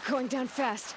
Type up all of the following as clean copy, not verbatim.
Going down fast.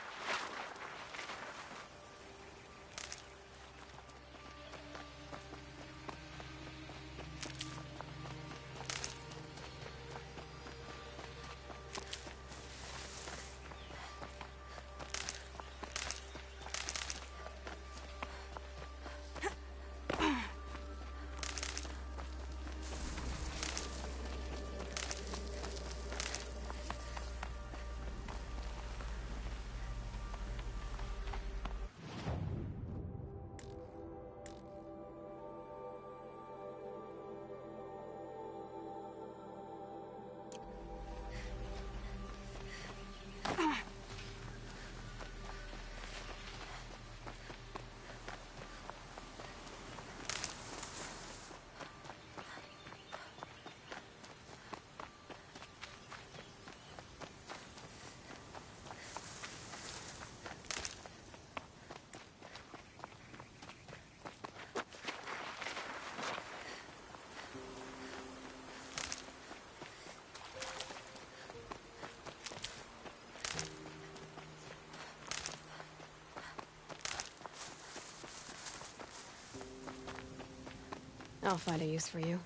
I'll find a use for you.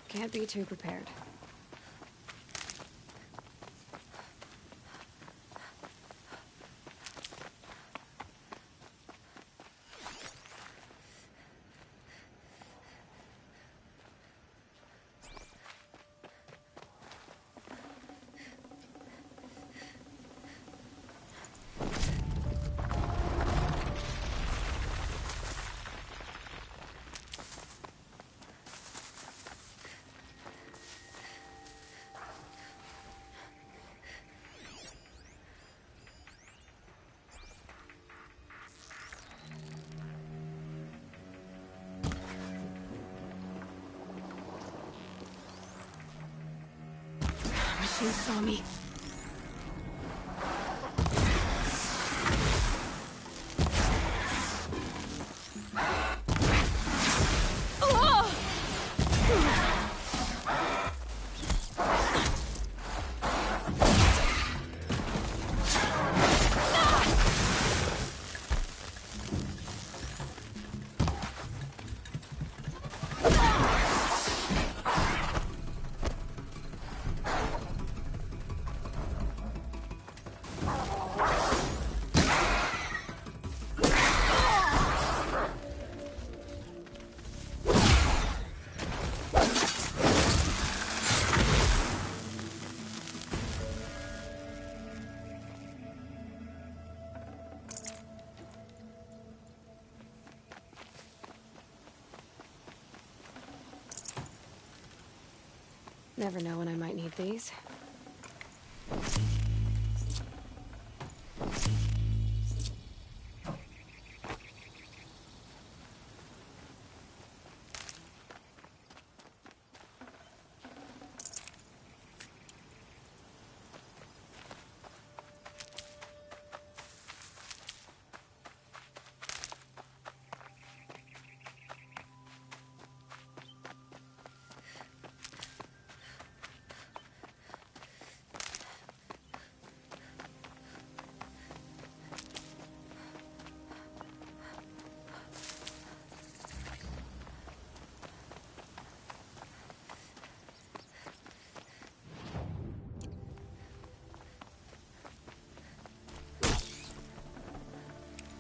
Can't be too prepared. She saw me. Never know when I might need these.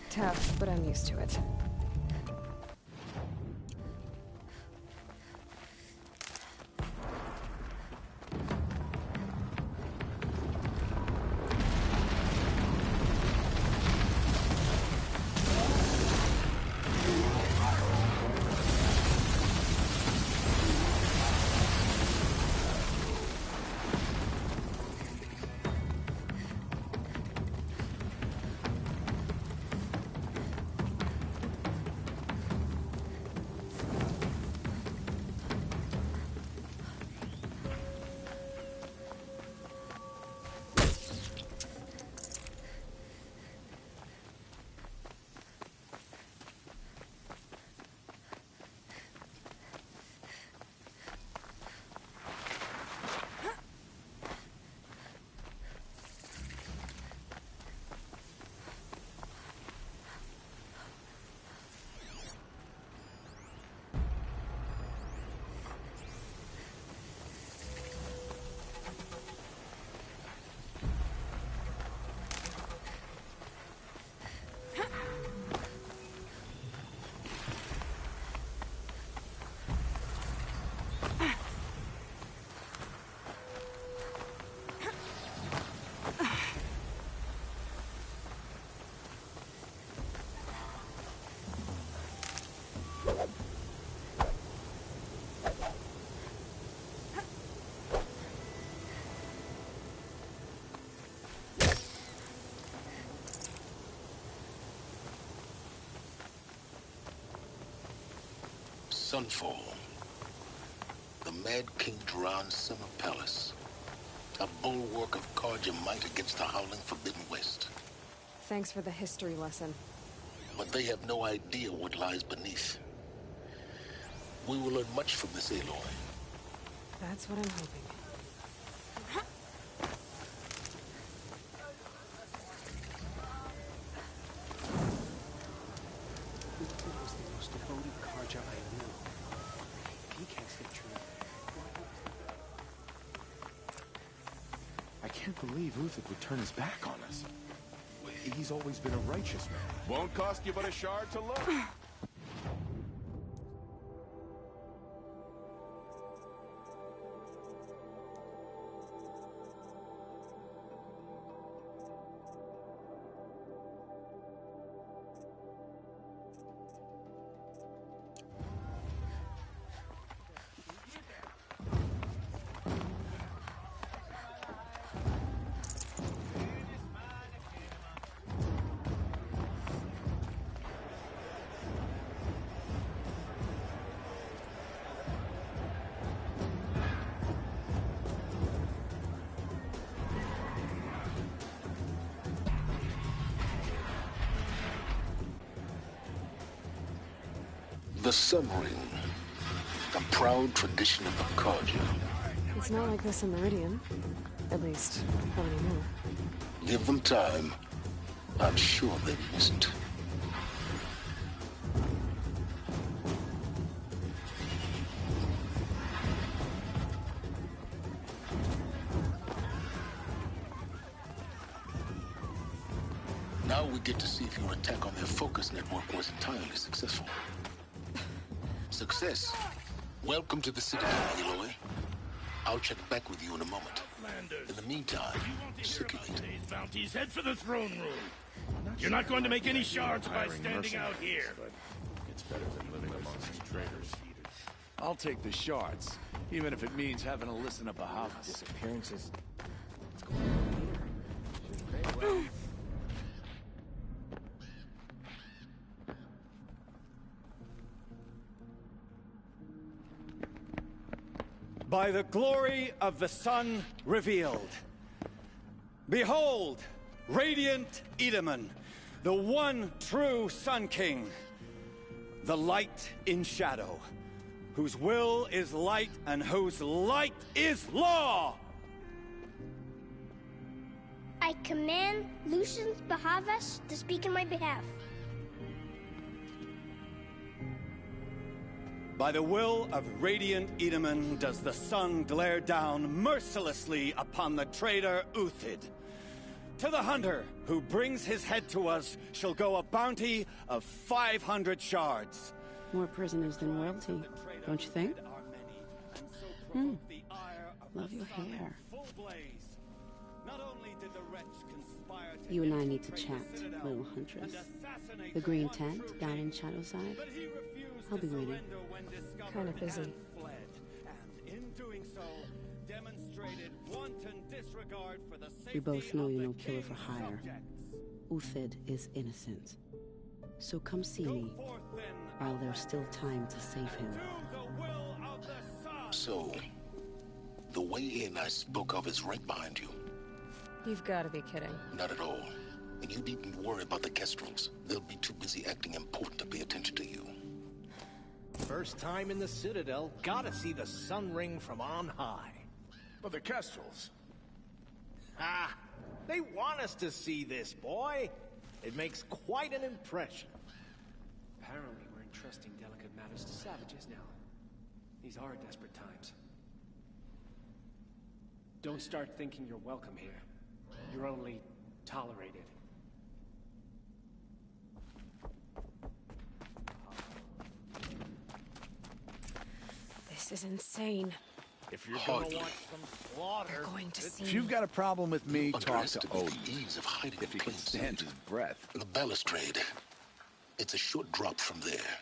Tough, but I'm used to it. Sunfall. The Mad King Duran's summer palace. A bulwark of Carja might against the howling Forbidden West. Thanks for the history lesson. But they have no idea what lies beneath. We will learn much from this Aloy. That's what I'm hoping. It was the most devoted Carja I knew. He can't stay true. I can't believe Uthid would turn his back on us. He's always been a righteous man. Won't cost you but a shard to look. The Sun Ring. A proud tradition of the Carja. It's not like this in Meridian. At least, not anymore. Give them time. I'm sure they miss it. Now we get to see if your attack on their focus network was entirely successful. Success. Welcome to the Citadel, Aloy. I'll check back with you in a moment. In the meantime, circulate. Bounties, head for the throne room. You're not going to make any shards by standing out here. It's better than living amongst traitors. I'll take the shards. Even if it means having to listen to Bahavas. Disappearances. What's going on here? Should've prayed well. By the glory of the sun revealed. Behold, radiant Edaman, the one true Sun King, the light in shadow, whose will is light and whose light is law! I command Lucius Bahavas to speak in my behalf. By the will of radiant Edaman does the sun glare down mercilessly upon the traitor Uthid. To the hunter who brings his head to us shall go a bounty of 500 shards. More prisoners than royalty, don't you think? Love your hair. You and I need to chat, little huntress. The green tent down in Shadowside. I'll be waiting. Kinda busy. We both know you're no killer for hire. Uthid is innocent. So come see me, while there's still time to save him. So, the way in I spoke of is right behind you. You've got to be kidding. Not at all. And you needn't worry about the Kestrels. They'll be too busy acting important to pay attention to you. First time in the Citadel, gotta see the sun ring from on high. But the Kestrels. Ah, they want us to see this, boy. It makes quite an impression. Apparently, we're entrusting delicate matters to savages now. These are desperate times. Don't start thinking you're welcome here. You're only tolerated. This is insane. If you're Hardly. gonna watch some slaughter, They're going to see if you've got a problem with me, talk to Underestimate Odin. the ease of hiding If he in can plain stand sight. his breath. The balustrade. It's a short drop from there.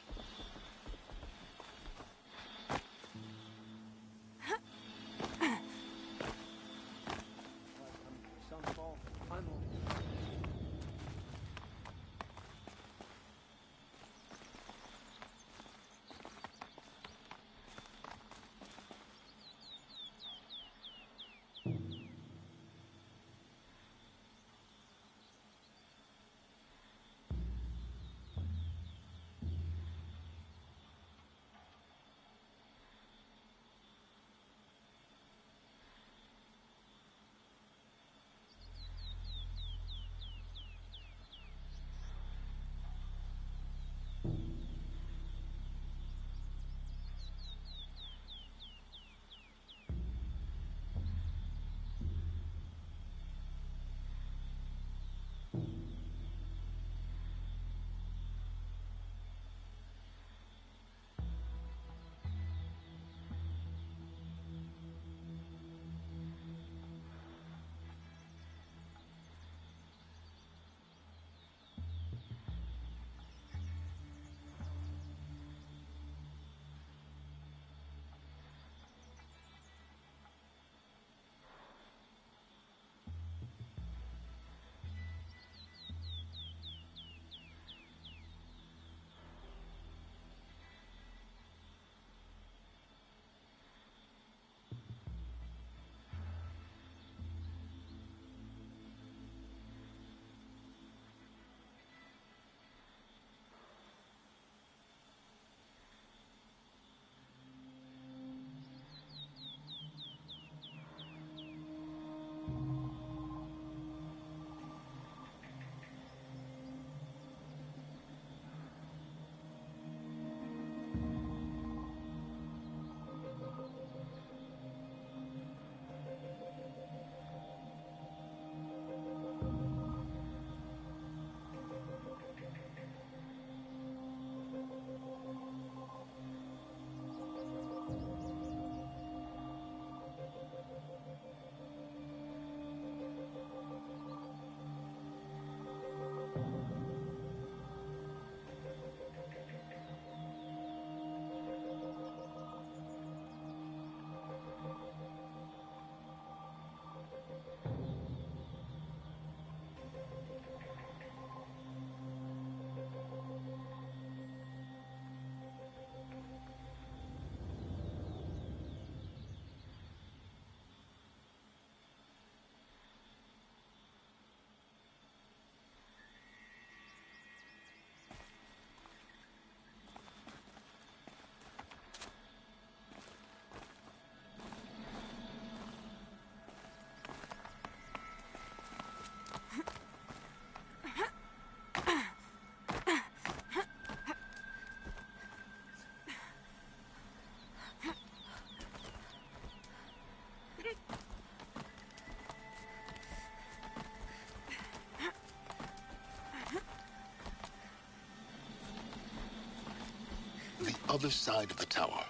Other side of the tower.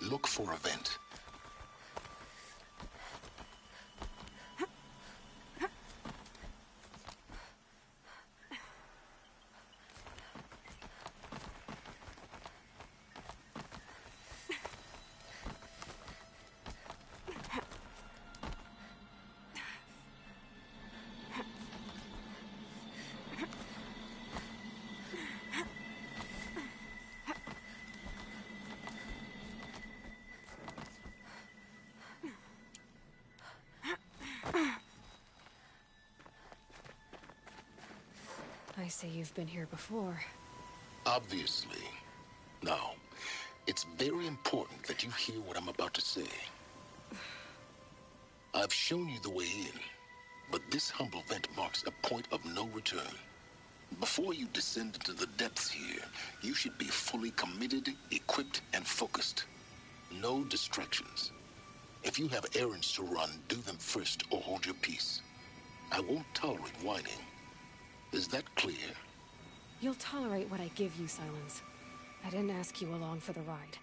Look for a vent. I see you've been here before. Obviously. Now, it's very important that you hear what I'm about to say. I've shown you the way in, but this humble vent marks a point of no return. Before you descend into the depths here, you should be fully committed, equipped, and focused. No distractions. If you have errands to run, do them first or hold your peace. I won't tolerate whining. Is that clear? You'll tolerate what I give you, Silence. I didn't ask you along for the ride.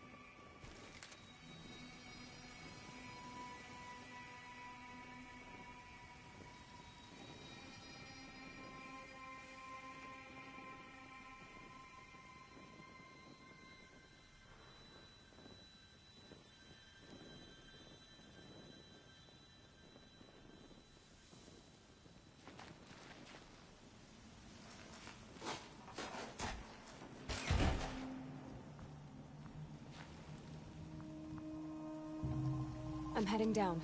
I'm heading down.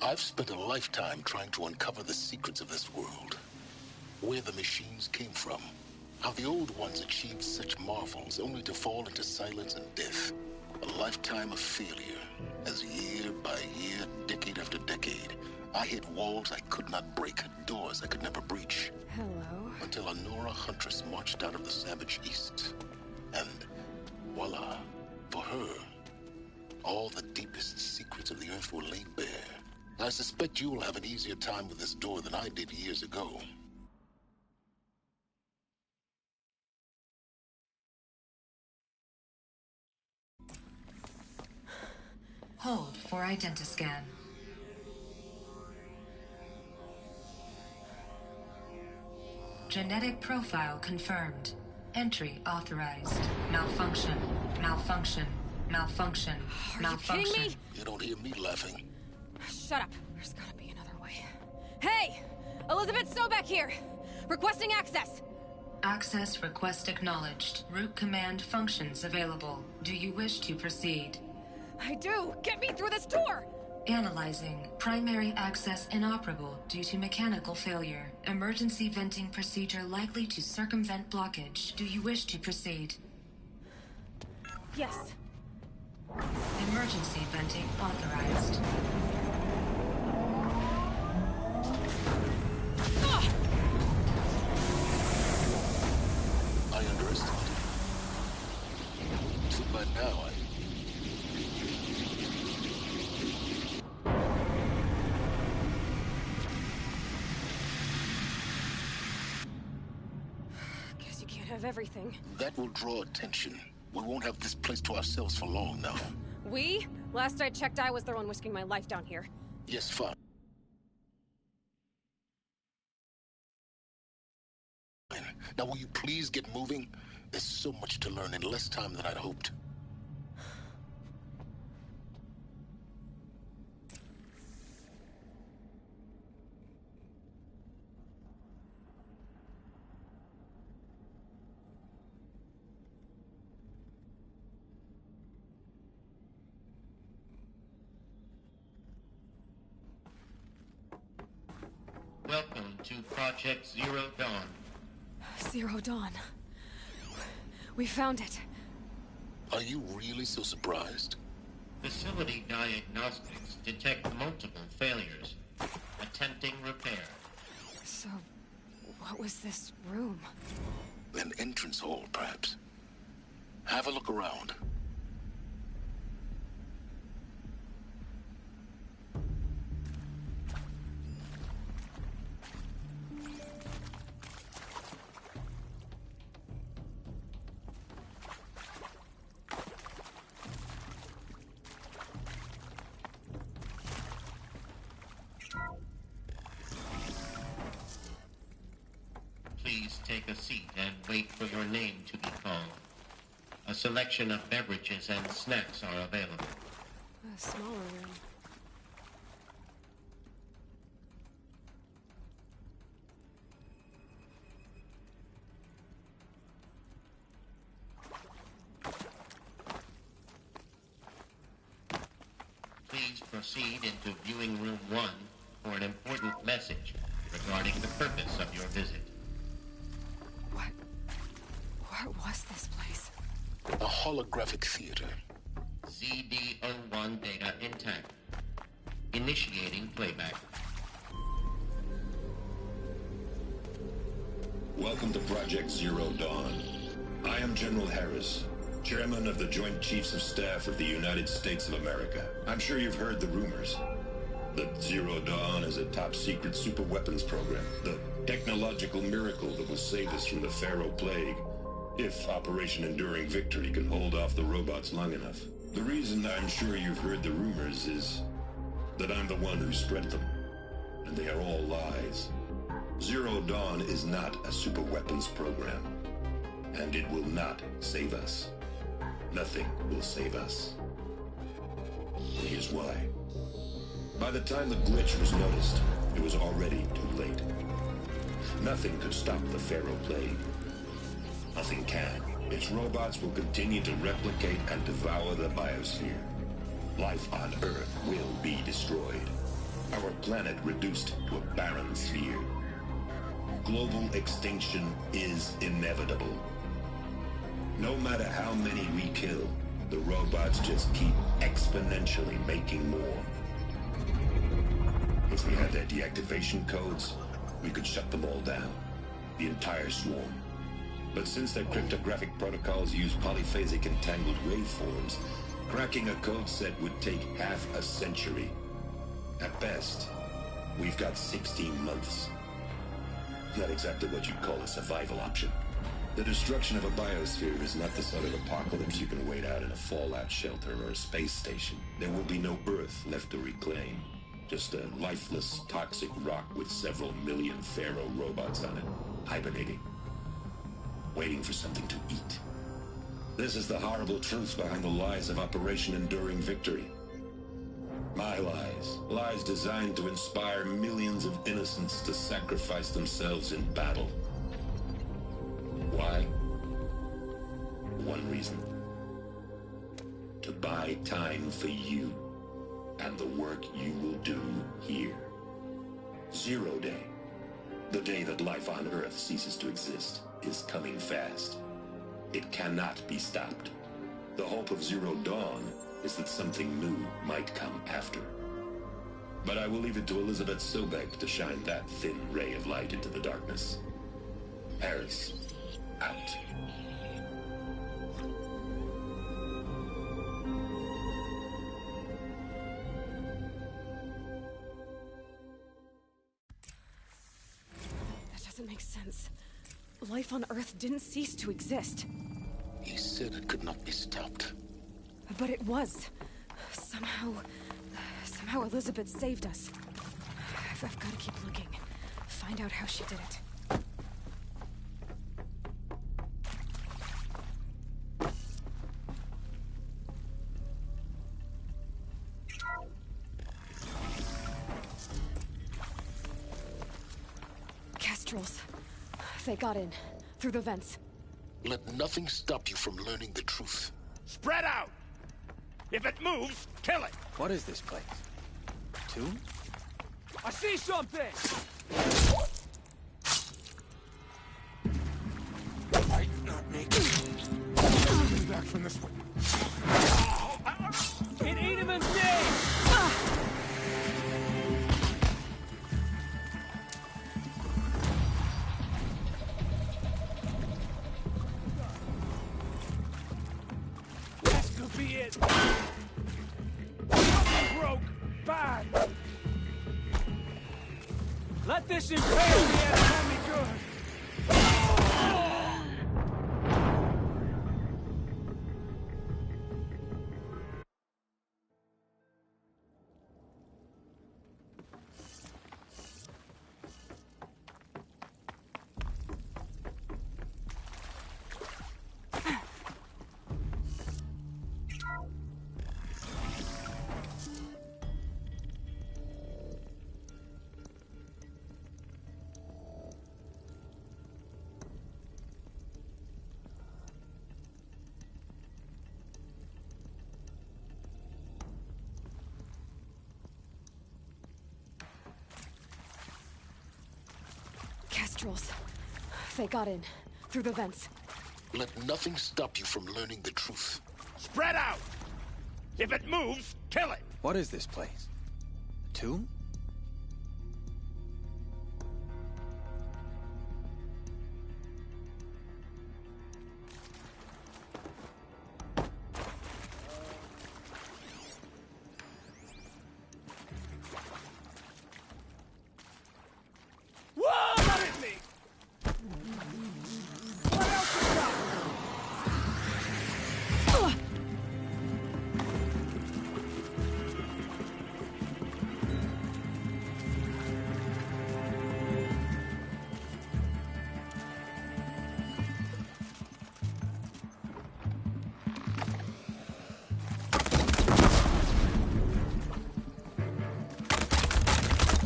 I've spent a lifetime trying to uncover the secrets of this world. Where the machines came from. How the old ones achieved such marvels only to fall into silence and death. A lifetime of failure, as year by year, decade after decade, I hit walls I could not break, doors I could never breach. Hello? Until a Nora huntress marched out of the savage east. And voila, for her, all the deepest secrets of the earth were laid bare. I suspect you will have an easier time with this door than I did years ago. Hold for identiscan. Genetic profile confirmed. Entry authorized. Malfunction. Malfunction. Malfunction. Malfunction. Are you kidding me? You don't hear me laughing. Shut up. There's gotta be another way. Hey! Elizabeth Sobek here! Requesting access! Access request acknowledged. Root command functions available. Do you wish to proceed? I do! Get me through this door! Analyzing. Primary access inoperable due to mechanical failure. Emergency venting procedure likely to circumvent blockage. Do you wish to proceed? Yes. Emergency venting authorized. I underestimated. Too bad now Guess you can't have everything. That will draw attention. We won't have this place to ourselves for long now. We? Last I checked, I was the one risking my life down here. Yes, fine. Now will you please get moving? There's so much to learn in less time than I'd hoped. Welcome to Project Zero Dawn. Zero Dawn. We found it. Are you really so surprised? Facility diagnostics detect multiple failures. Attempting repair. So, what was this room? An entrance hall, perhaps. Have a look around. Please take a seat and wait for your name to be called. A selection of beverages and snacks are available. A smaller room. Please proceed into viewing room 1 for an important message regarding the purpose of your visit. What was this place? A holographic theater. CD01 data intact. Initiating playback. Welcome to Project Zero Dawn. I am General Harris, Chairman of the Joint Chiefs of Staff of the United States of America. I'm sure you've heard the rumors that Zero Dawn is a top-secret super-weapons program, the technological miracle that will save us from the Pharaoh Plague, if Operation Enduring Victory can hold off the robots long enough. The reason I'm sure you've heard the rumors is that I'm the one who spread them, and they are all lies. Zero Dawn is not a super-weapons program, and it will not save us. Nothing will save us. Here's why. By the time the glitch was noticed, it was already too late. Nothing could stop the Pharaoh Plague. Nothing can. Its robots will continue to replicate and devour the biosphere. Life on Earth will be destroyed. Our planet reduced to a barren sphere. Global extinction is inevitable. No matter how many we kill, the robots just keep exponentially making more. If we had their deactivation codes, we could shut them all down. The entire swarm. But since their cryptographic protocols use polyphasic entangled waveforms, cracking a code set would take half a century. At best, we've got 16 months. Not exactly what you'd call a survival option. The destruction of a biosphere is not the sort of apocalypse you can wait out in a fallout shelter or a space station. There will be no Earth left to reclaim. Just a lifeless, toxic rock with several million Pharaoh robots on it, hibernating. Waiting for something to eat. This is the horrible truth behind the lies of Operation Enduring Victory. My lies. Lies designed to inspire millions of innocents to sacrifice themselves in battle. Why? One reason. To buy time for you and the work you will do here. Zero Day. The day that life on Earth ceases to exist is coming fast. It cannot be stopped. The hope of Zero Dawn is that something new might come after. But I will leave it to Elizabeth Sobek to shine that thin ray of light into the darkness. Harris, out. That doesn't make sense. Life on Earth didn't cease to exist. He said it could not be stopped. But it was. Somehow Elizabeth saved us. I've got to keep looking. Find out how she did it. Kestrels. They got in. Through the vents. Let nothing stop you from learning the truth. Spread out! If it moves, kill it! What is this place? Tomb? I see something! Might not make it. Coming back from this way. In Edemon's name! This could be it! Something broke! Bad! Let this impale me and do me good! Kestrels. They got in. Through the vents. Let nothing stop you from learning the truth. Spread out! If it moves, kill it! What is this place? A tomb? Whoa! That hit me! What else you got?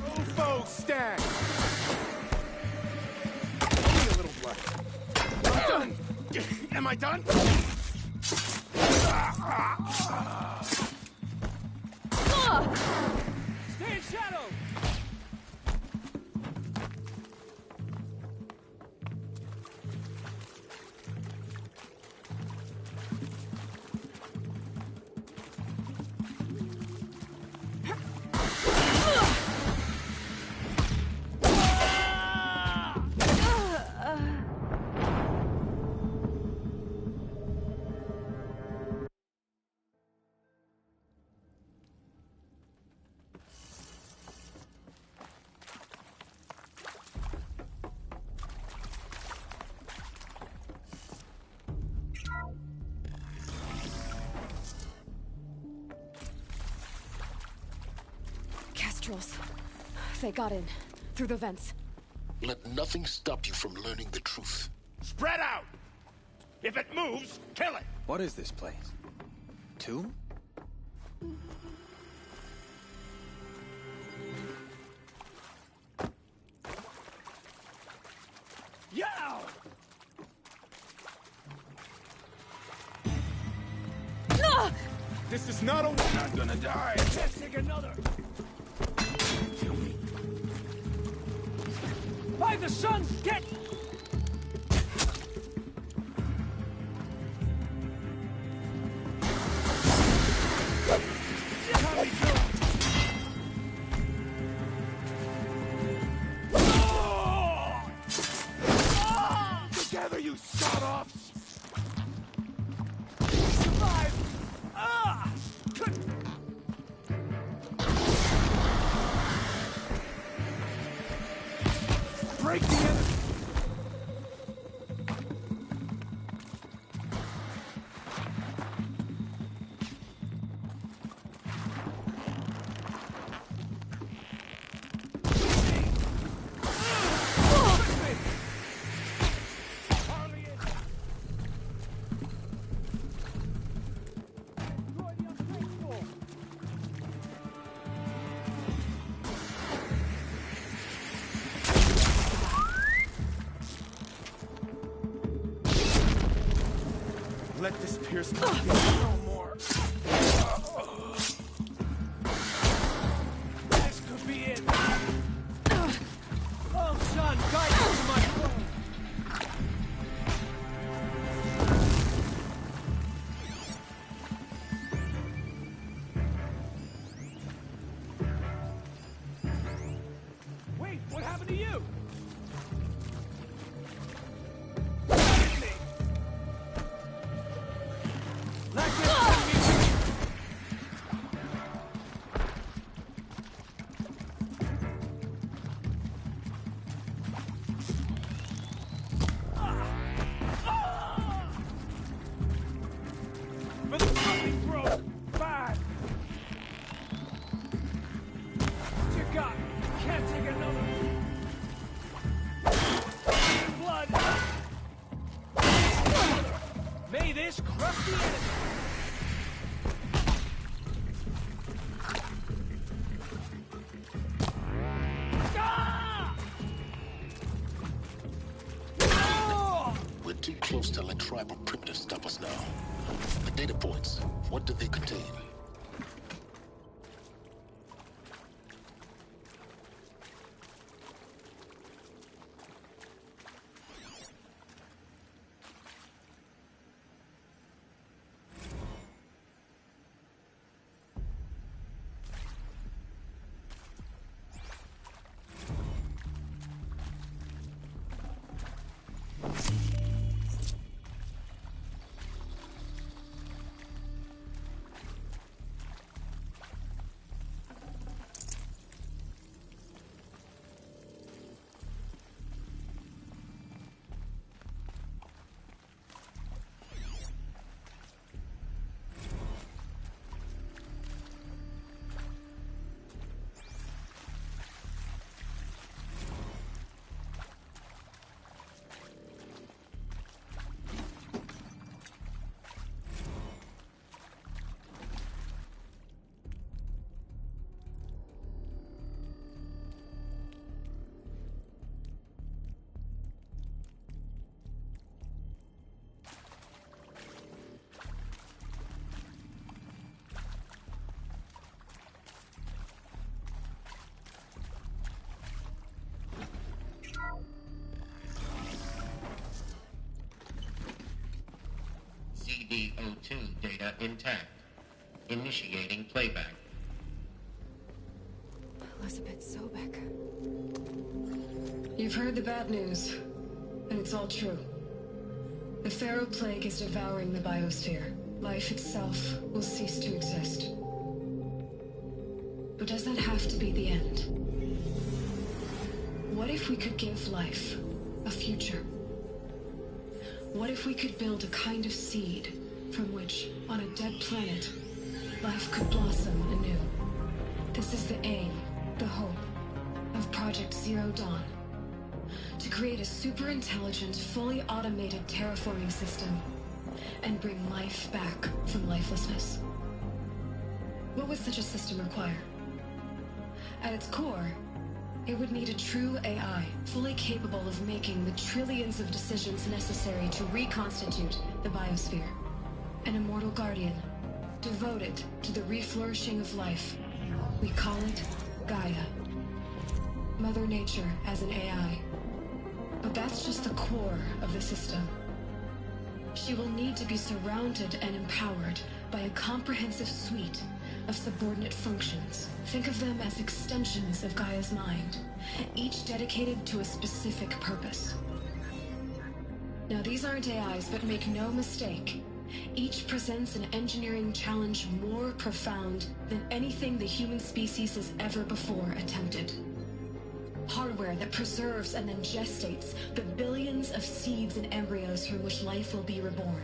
UFO stack! Only a little blood. I'm done! Am I done? Stay in shadow! Kestrels. They got in. Through the vents. Let nothing stop you from learning the truth. Spread out! If it moves, kill it! What is this place? Tomb? Yow! This is not a... I'm not gonna die. Let's take another! By the sun, get... Tommy Joe! Together, you sawed-offs! Survive! Ah! Break the enemy! Let this pierce my skin no more. This could be it! Oh, son, guide me to my throne! Wait, what happened to you? Hit me! Like this, for the fucking throat! Bad! Dear God, can't take another! Blood! May this crush the enemy! Ah! Oh! We're too close to let tribal primitives stop us now. The data points, what do they contain? CD02 data intact. Initiating playback. Elizabeth Sobek. You've heard the bad news, and it's all true. The Pharaoh Plague is devouring the biosphere. Life itself will cease to exist. But does that have to be the end? What if we could give life a future? What if we could build a kind of seed from which, on a dead planet, life could blossom anew? This is the aim, the hope, of Project Zero Dawn. To create a super-intelligent, fully automated terraforming system and bring life back from lifelessness. What would such a system require? At its core, it would need a true AI, fully capable of making the trillions of decisions necessary to reconstitute the biosphere. An immortal guardian, devoted to the reflourishing of life. We call it Gaia. Mother Nature as an AI. But that's just the core of the system. She will need to be surrounded and empowered by a comprehensive suite of subordinate functions. Think of them as extensions of Gaia's mind, each dedicated to a specific purpose. Now, these aren't AIs, but make no mistake, each presents an engineering challenge more profound than anything the human species has ever before attempted. Hardware that preserves and then gestates the billions of seeds and embryos from which life will be reborn.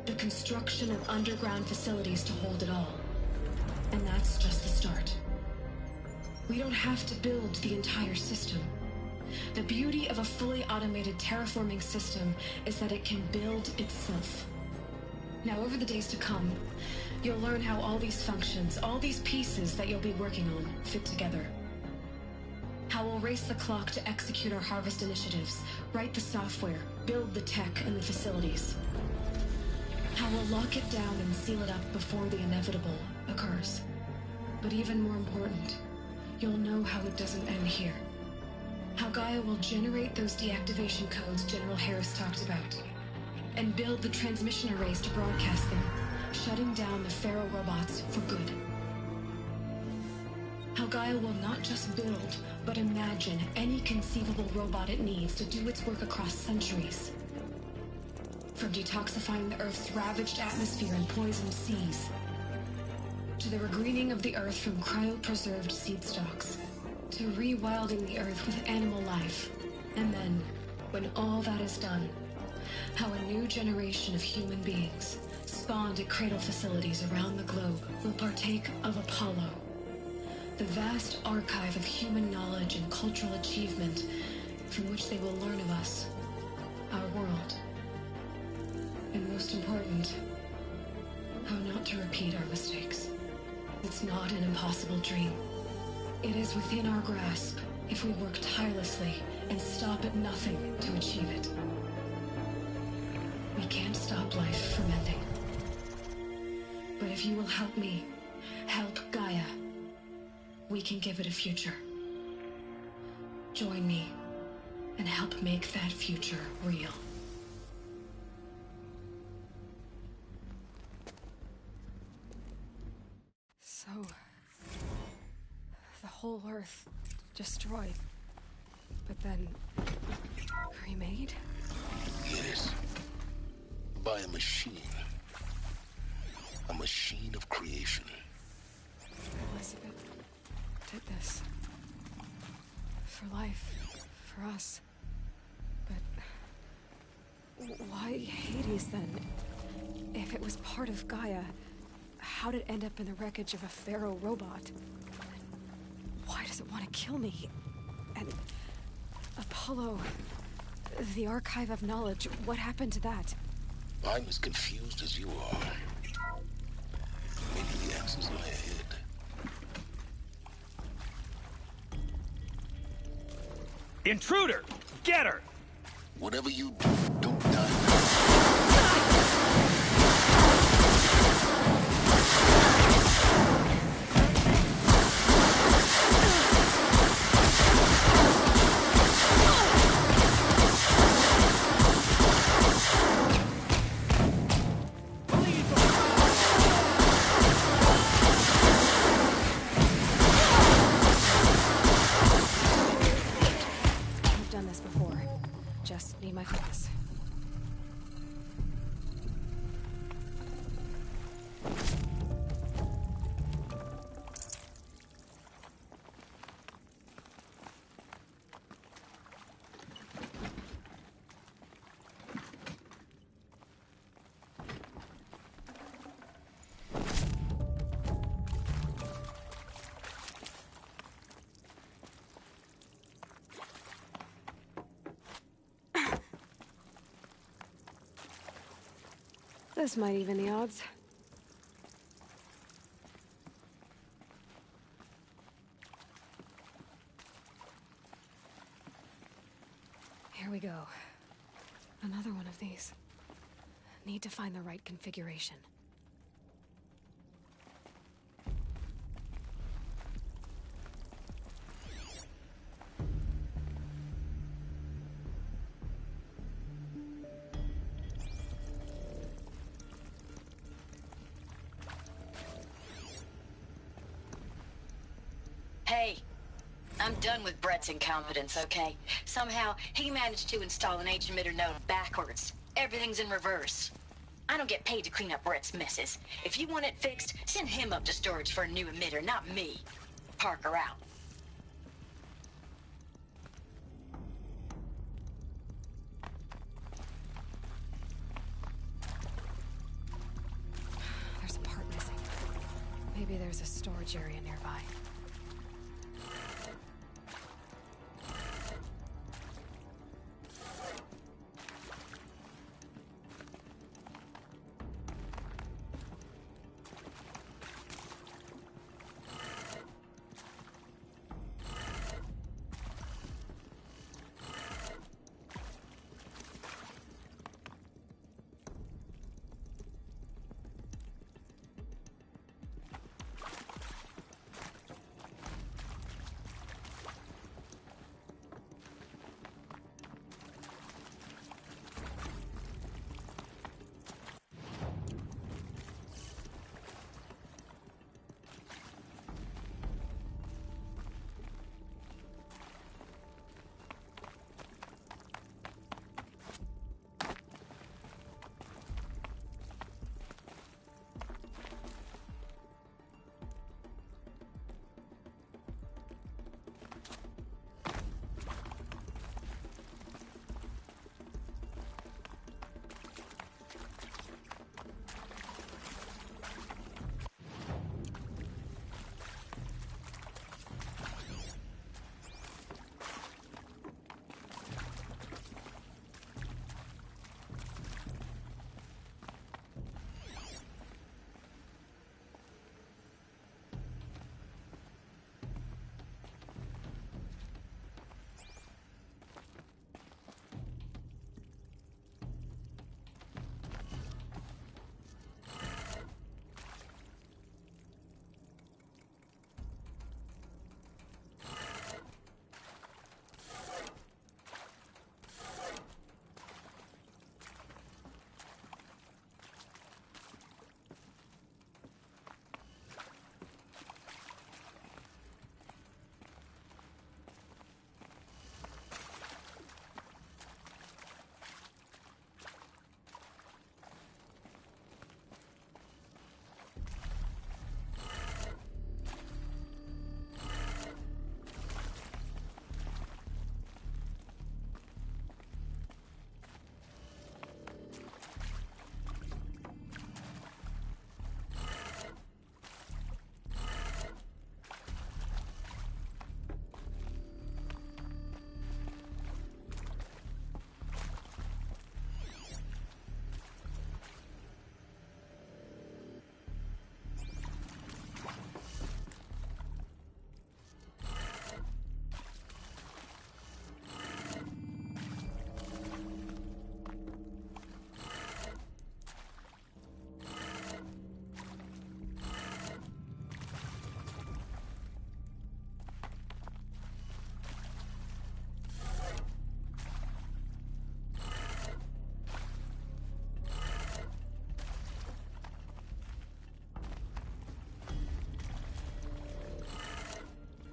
The construction of underground facilities to hold it all. And that's just the start. We don't have to build the entire system. The beauty of a fully automated terraforming system is that it can build itself. Now, over the days to come, you'll learn how all these functions, all these pieces that you'll be working on, fit together. How we'll race the clock to execute our harvest initiatives, write the software, build the tech and the facilities. How we'll lock it down and seal it up before the inevitable occurs. But even more important, you'll know how it doesn't end here. How Gaia will generate those deactivation codes General Harris talked about, and build the transmission arrays to broadcast them, shutting down the Pharaoh robots for good. How Gaia will not just build, but imagine any conceivable robot it needs to do its work across centuries. From detoxifying the Earth's ravaged atmosphere and poisoned seas, to the regreening of the Earth from cryopreserved seed stalks, to rewilding the Earth with animal life. And then, when all that is done, how a new generation of human beings, spawned at cradle facilities around the globe, will partake of Apollo, the vast archive of human knowledge and cultural achievement from which they will learn of us, our world. And most important, how not to repeat our mistakes. It's not an impossible dream. It is within our grasp if we work tirelessly and stop at nothing to achieve it. We can't stop life from ending. But if you will help me, help Gaia, we can give it a future. Join me and help make that future real. So, the whole Earth destroyed, but then remade? Yes. By a machine. A machine of creation. Elizabeth did this. For life. For us. But why Hades then? If it was part of Gaia, how did it end up in the wreckage of a Pharaoh robot? Why does it want to kill me? And Apollo, the archive of knowledge, what happened to that? I'm as confused as you are. Maybe the answers lie ahead. Intruder! Get her! Whatever you do, don't die. This might even the odds. Here we go. Another one of these. Need to find the right configuration. Hey, I'm done with Brett's incompetence, okay? Somehow, he managed to install an H-emitter node backwards. Everything's in reverse. I don't get paid to clean up Brett's messes. If you want it fixed, send him up to storage for a new emitter, not me. Parker out. There's a part missing. Maybe there's a storage area nearby.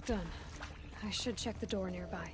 Done. I should check the door nearby.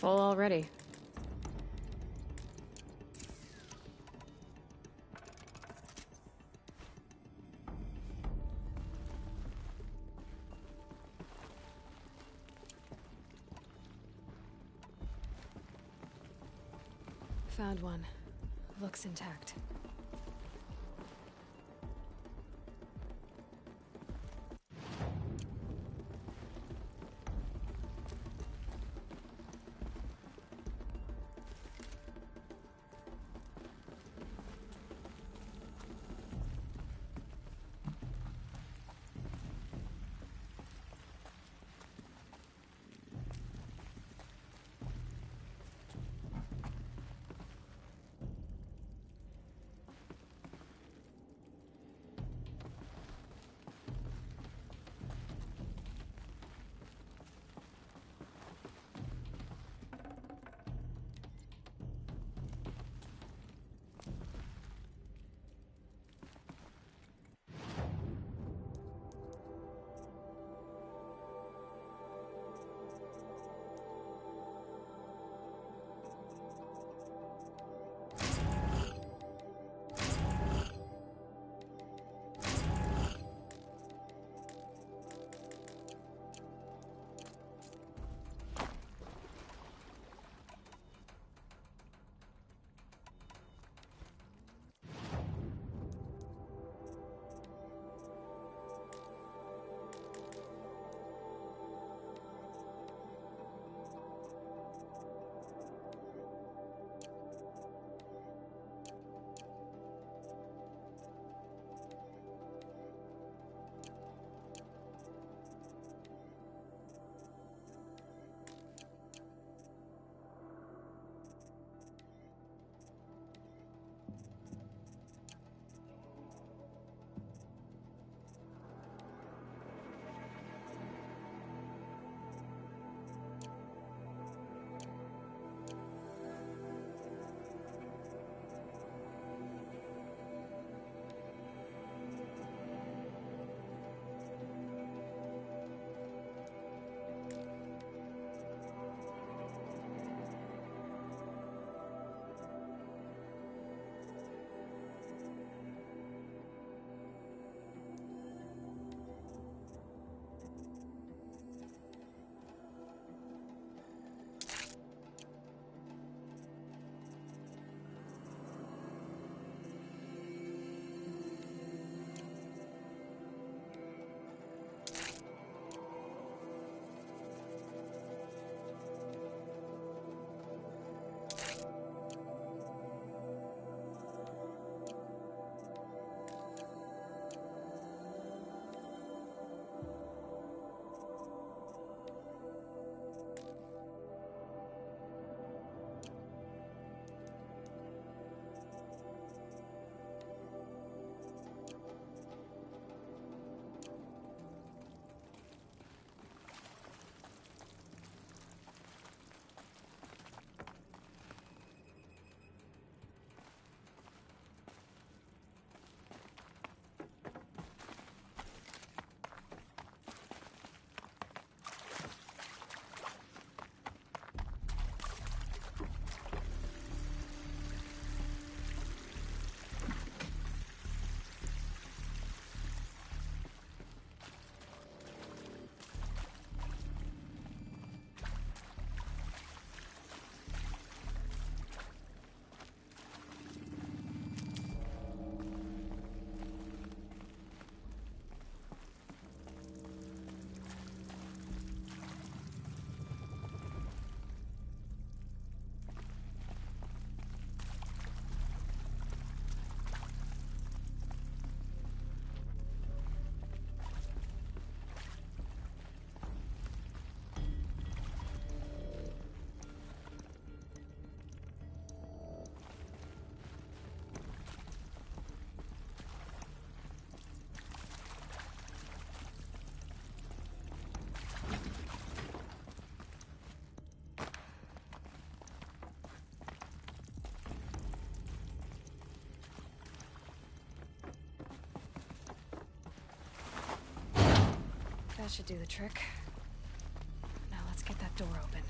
Full already. Found one. Looks intact. That should do the trick. Now let's get that door open.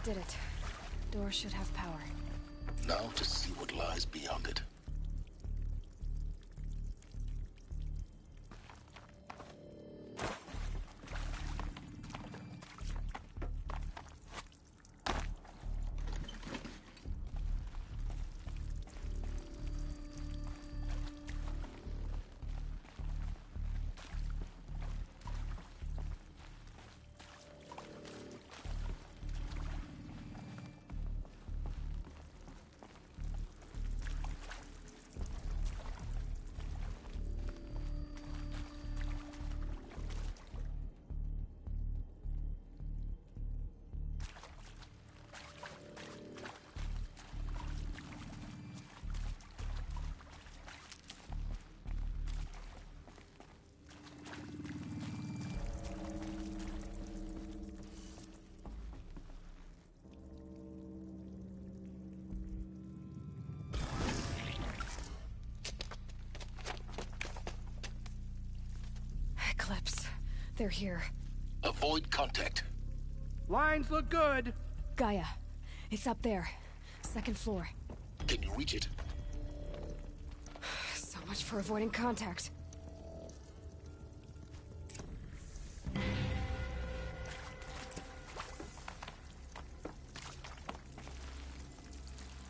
That did it. Door should have power. Now to see what lies beyond it. Eclipse. They're here. Avoid contact. Lines look good. Gaia. It's up there. Second floor. Can you reach it? So much for avoiding contact.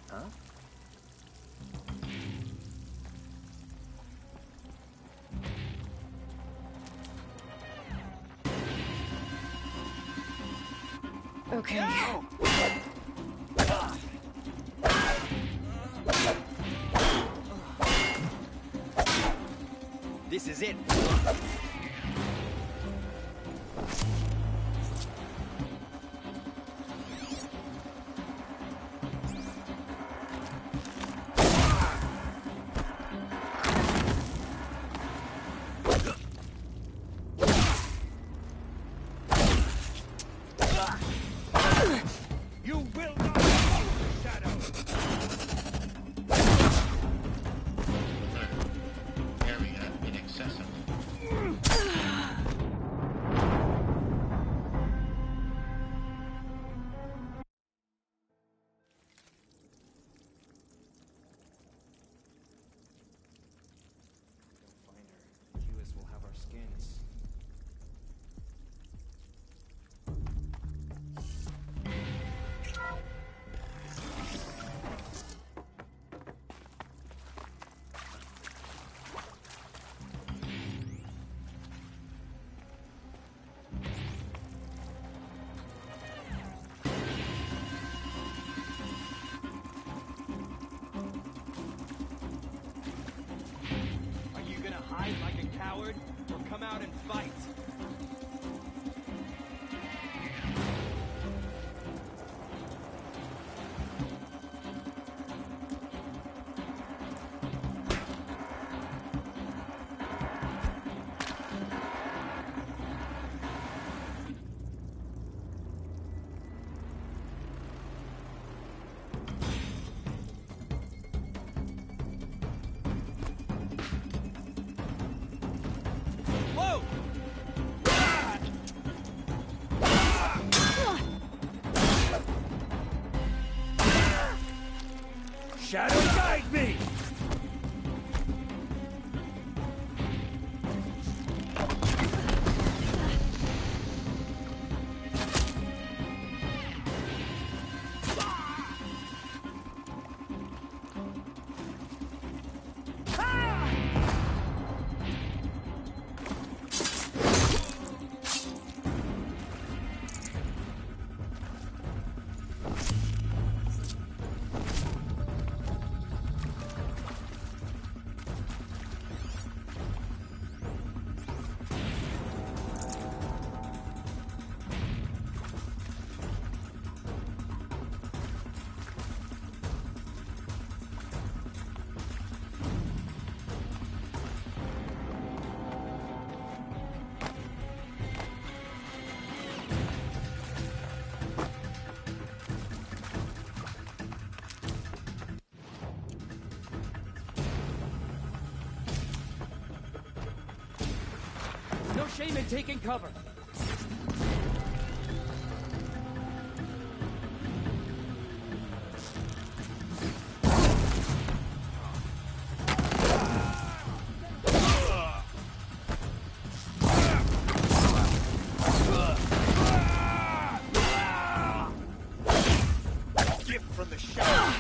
Huh? Okay. This is it. You will not follow the shadow. Area inaccessible. Don't find her. QS will have our skins. Are you gonna hide like a coward, or come out and fight? Whoa! Shadow, guide me! No shame in taking cover. gift from the shadow.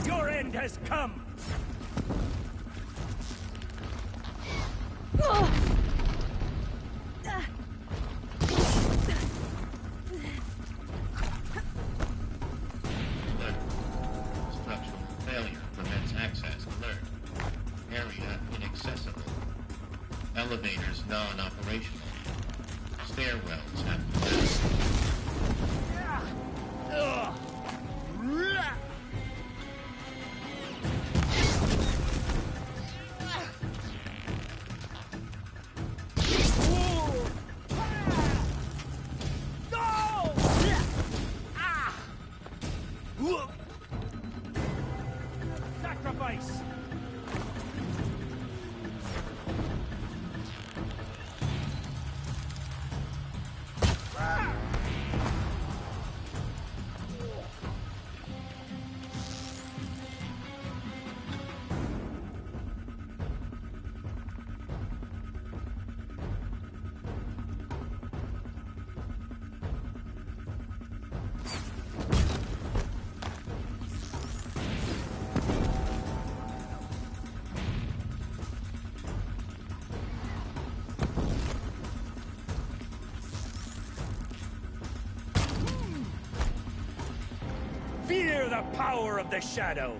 Your end has come! Structural failure prevents access. Alert. Area inaccessible. Elevators non-operational. Stairwells have collapsed. Sacrifice! Fear the power of the shadow!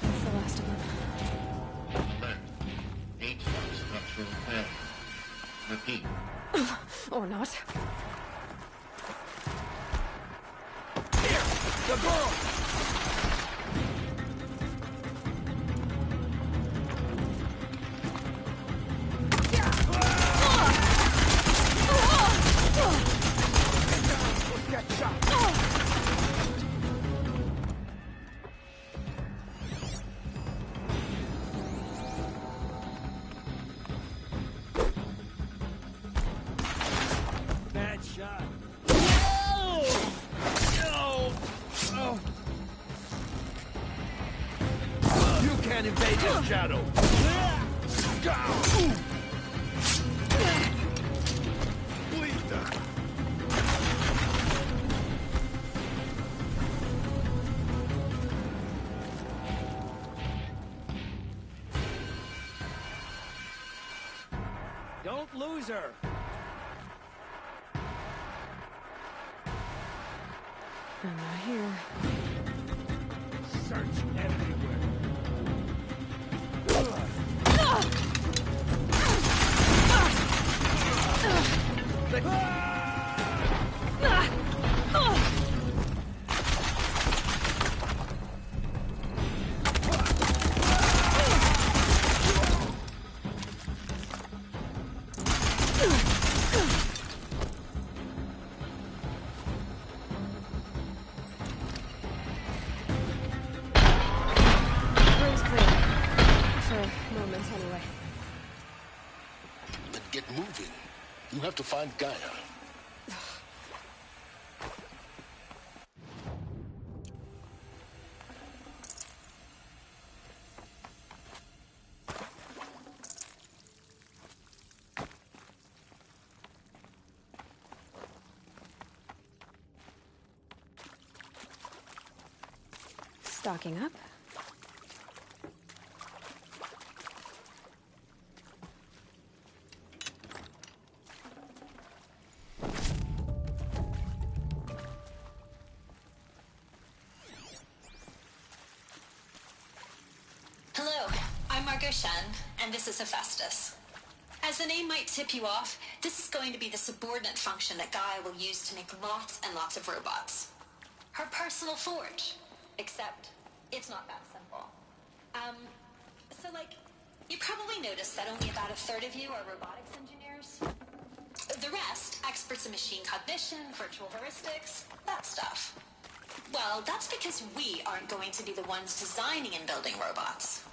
That's the last of them. Alert. H structural failure. Repeat. Or not. The girl! Get shot. Bad shot. You can't invade this shadow. Please die. Don't lose her! I'm not here. Search everywhere. Room's clear. For moments, anyway. Then get moving. You have to find Gaia. Stocking up. Hello, I'm Margot Shen, and this is Hephaestus. As the name might tip you off, this is going to be the subordinate function that Gaia will use to make lots and lots of robots. Her personal forge. Except, it's not that simple. You probably noticed that only about a third of you are robotics engineers. The rest, experts in machine cognition, virtual heuristics, that stuff. Well, that's because we aren't going to be the ones designing and building robots.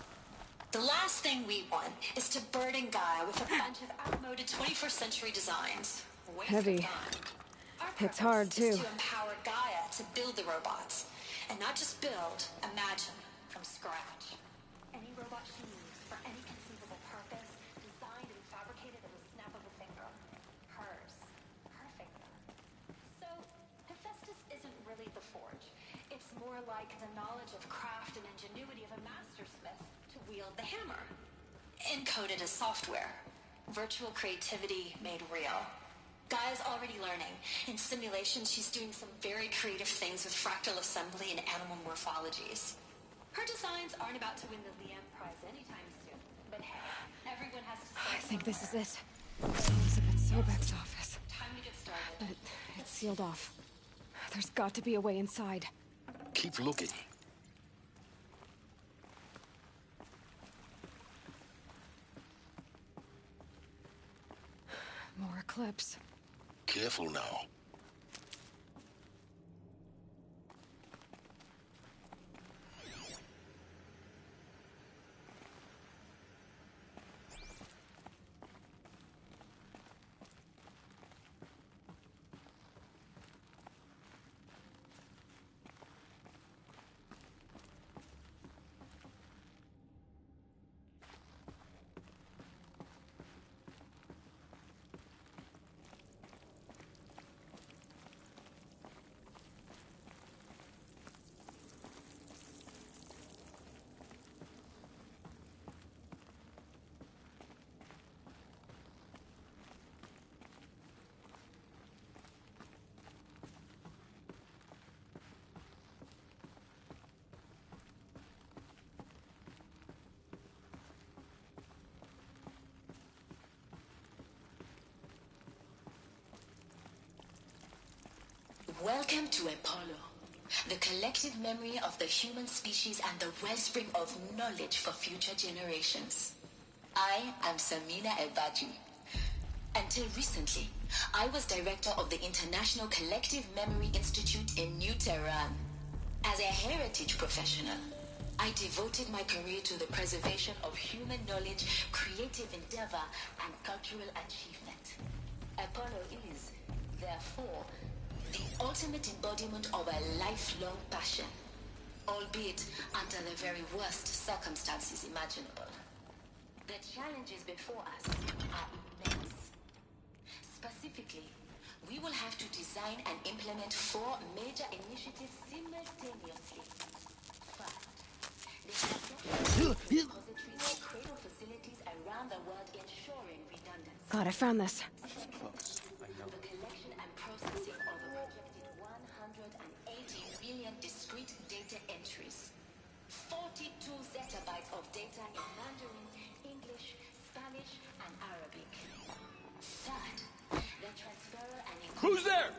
The last thing we want is to burden Gaia with a bunch of outmoded 21st century designs. Heavy. It's hard, too. To empower Gaia to build the robots. And not just build, imagine from scratch. Any robot she needs for any conceivable purpose, designed and fabricated at the snap of a finger. Hers. Her finger. So, Hephaestus isn't really the forge. It's more like the knowledge of craft and ingenuity of a mastersmith to wield the hammer. Encoded as software. Virtual creativity made real. Gaia's already learning. In simulations, she's doing some very creative things with fractal assembly and animal morphologies. Her designs aren't about to win the Liam Prize anytime soon. But hey, everyone has to I think this is it. Elizabeth Sobek's office. Time to get started. But it's sealed off. There's got to be a way inside. Keep looking. More eclipse. Careful now. Welcome to Apollo, the collective memory of the human species and the wellspring of knowledge for future generations. I am Samina Ebaji. Until recently, I was director of the International Collective Memory Institute in New Tehran. As a heritage professional, I devoted my career to the preservation of human knowledge, creative endeavor, and cultural achievement. Apollo is, therefore, the ultimate embodiment of a lifelong passion, albeit under the very worst circumstances imaginable. The challenges before us are immense. Specifically, we will have to design and implement 4 major initiatives simultaneously. First, the construction of repositories and cradle facilities around the world ensuring redundancy. God, I found this. Close. I know. The collection and processing of a projected 180 billion discrete data entries. 42 zettabytes of data in Mandarin, English, Spanish, and Arabic. Third, the transfer and Who's there?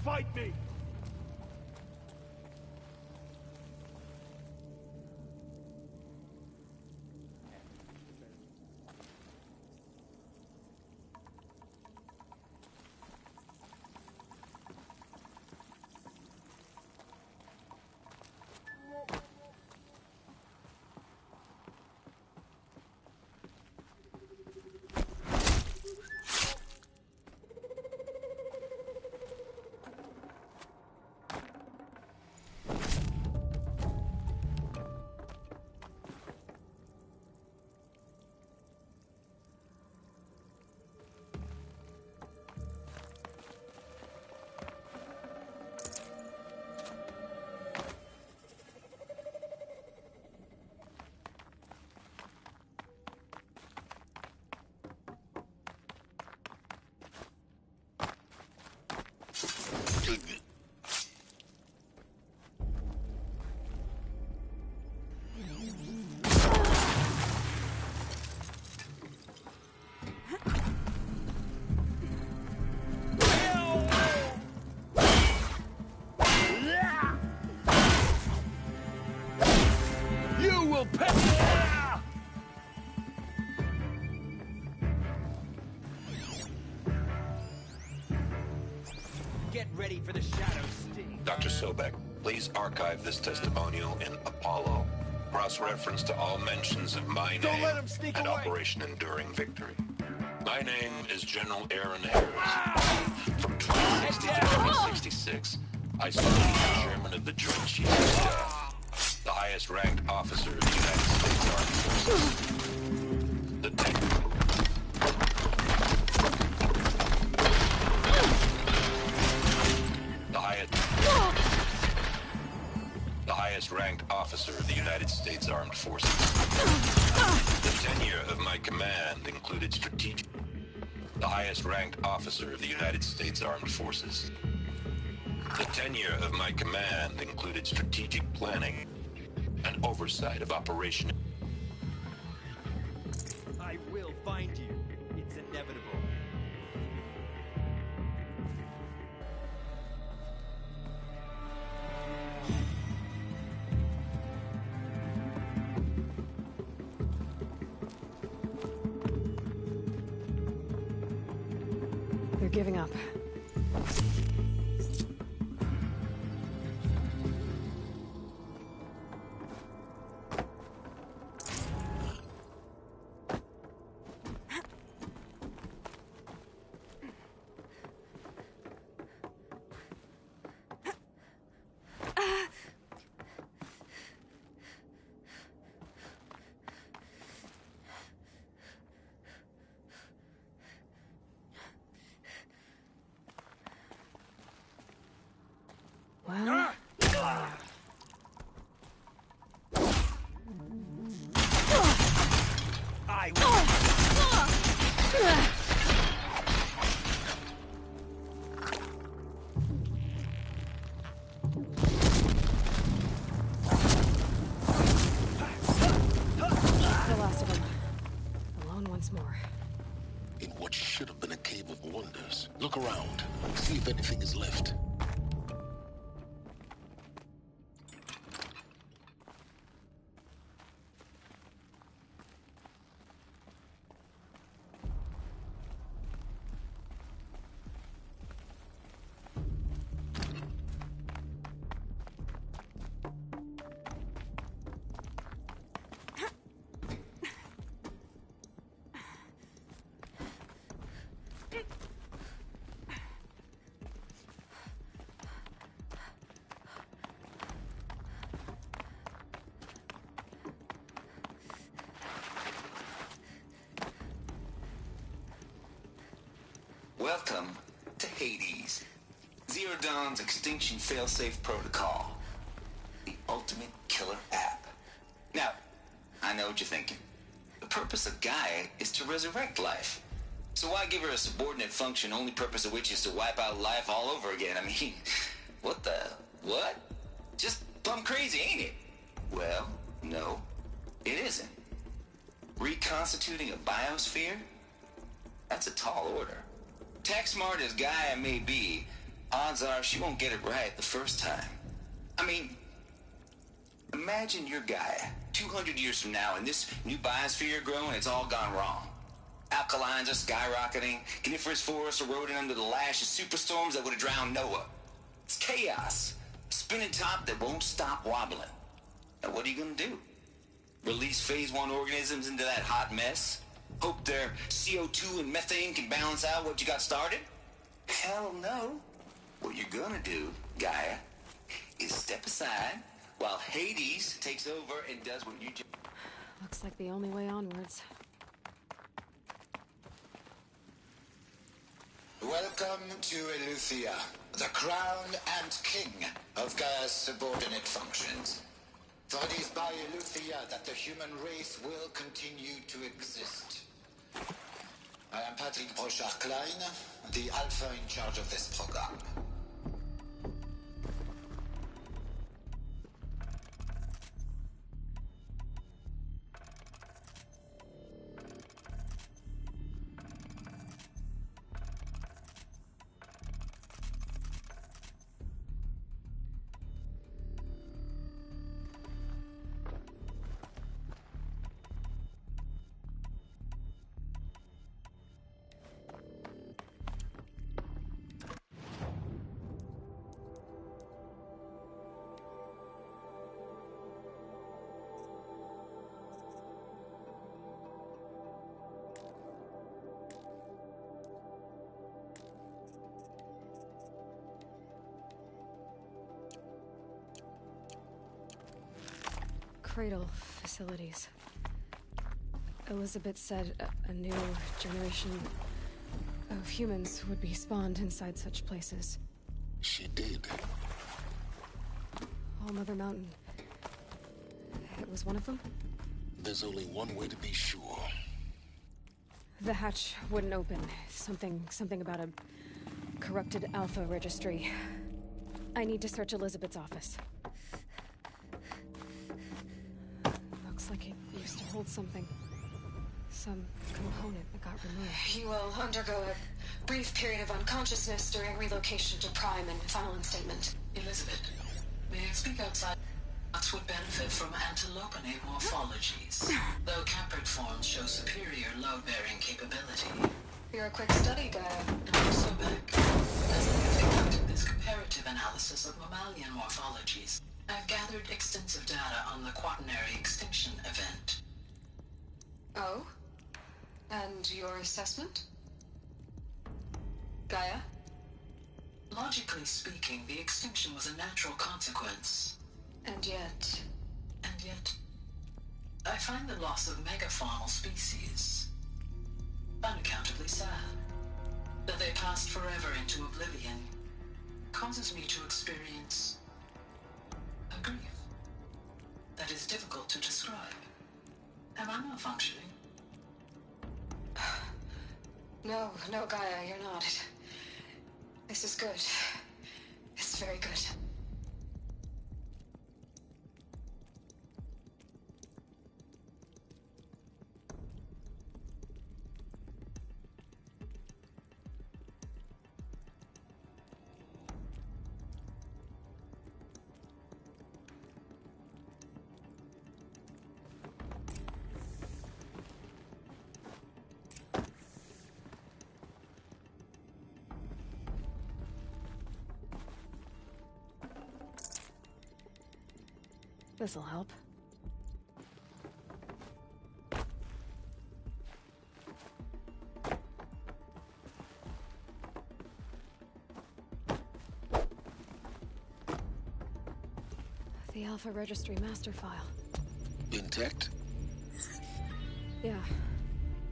Fight me! for the shadow sting. Dr. Sobek, please archive this testimonial in Apollo. Cross-reference to all mentions of my name and Operation Enduring Victory. My name is General Aaron Harris. From 2060 to 2066, I served as Chairman of the Joint Chiefs of Staff, the highest-ranked officer of the United States Armed Forces. The highest-ranked officer of the United States Armed Forces. The tenure of my command included strategic... The highest-ranked officer of the United States Armed Forces. The tenure of my command included strategic planning and oversight of operation. I will find you. It's inevitable. They're giving up. Well... The last of them. Alone once more. In what should have been a cave of wonders. Look around. See if anything is left. Welcome to Hades, Zero Dawn's extinction failsafe protocol, the ultimate killer app. Now, I know what you're thinking. The purpose of Gaia is to resurrect life. So why give her a subordinate function, only purpose of which is to wipe out life all over again? I mean, what? Just plumb crazy, ain't it? Well, no, it isn't. Reconstituting a biosphere? That's a tall order. Tech smart as Gaia may be, odds are she won't get it right the first time. I mean, imagine you're Gaia, 200 years from now, and this new biosphere growing, it's all gone wrong. Alkalines are skyrocketing, coniferous forests eroding under the lash of superstorms that would have drowned Noah. It's chaos, a spinning top that won't stop wobbling. Now what are you gonna do? Release phase 1 organisms into that hot mess? Hope their CO2 and methane can balance out what you got started? Hell no. What you're gonna do, Gaia, is step aside while Hades takes over and does what you just... Looks like the only way onwards. Welcome to Eleuthia, the crown and king of Gaia's subordinate functions. For it is by Eleuthia that the human race will continue to exist. I am Patrick Brochard-Klein, the Alpha in charge of this program. cradle facilities. Elizabeth said a new generation of humans would be spawned inside such places. She did. All Mother Mountain. It was one of them? There's only one way to be sure. The hatch wouldn't open. Something about a corrupted Alpha registry. I need to search Elizabeth's office. Looks like it used to hold something. Some component that got removed. You will undergo a brief period of unconsciousness during relocation to Prime and final instatement. Elizabeth, may I speak outside? Nuts would benefit from antilopenate morphologies, though caprid forms show superior load-bearing capability. You're a quick study, Gaia. And also back. As I have conducted this comparative analysis of mammalian morphologies, I've gathered extensive data on the quaternary extinction event. Oh? And your assessment? Gaia? Logically speaking, the extinction was a natural consequence. And yet, I find the loss of megafaunal species unaccountably sad. That they passed forever into oblivion causes me to experience a grief that is difficult to describe. Am I malfunctioning? No, Gaia, you're not. This is good. It's very good. This'll help. The Alpha Registry master file. Intact? Yeah.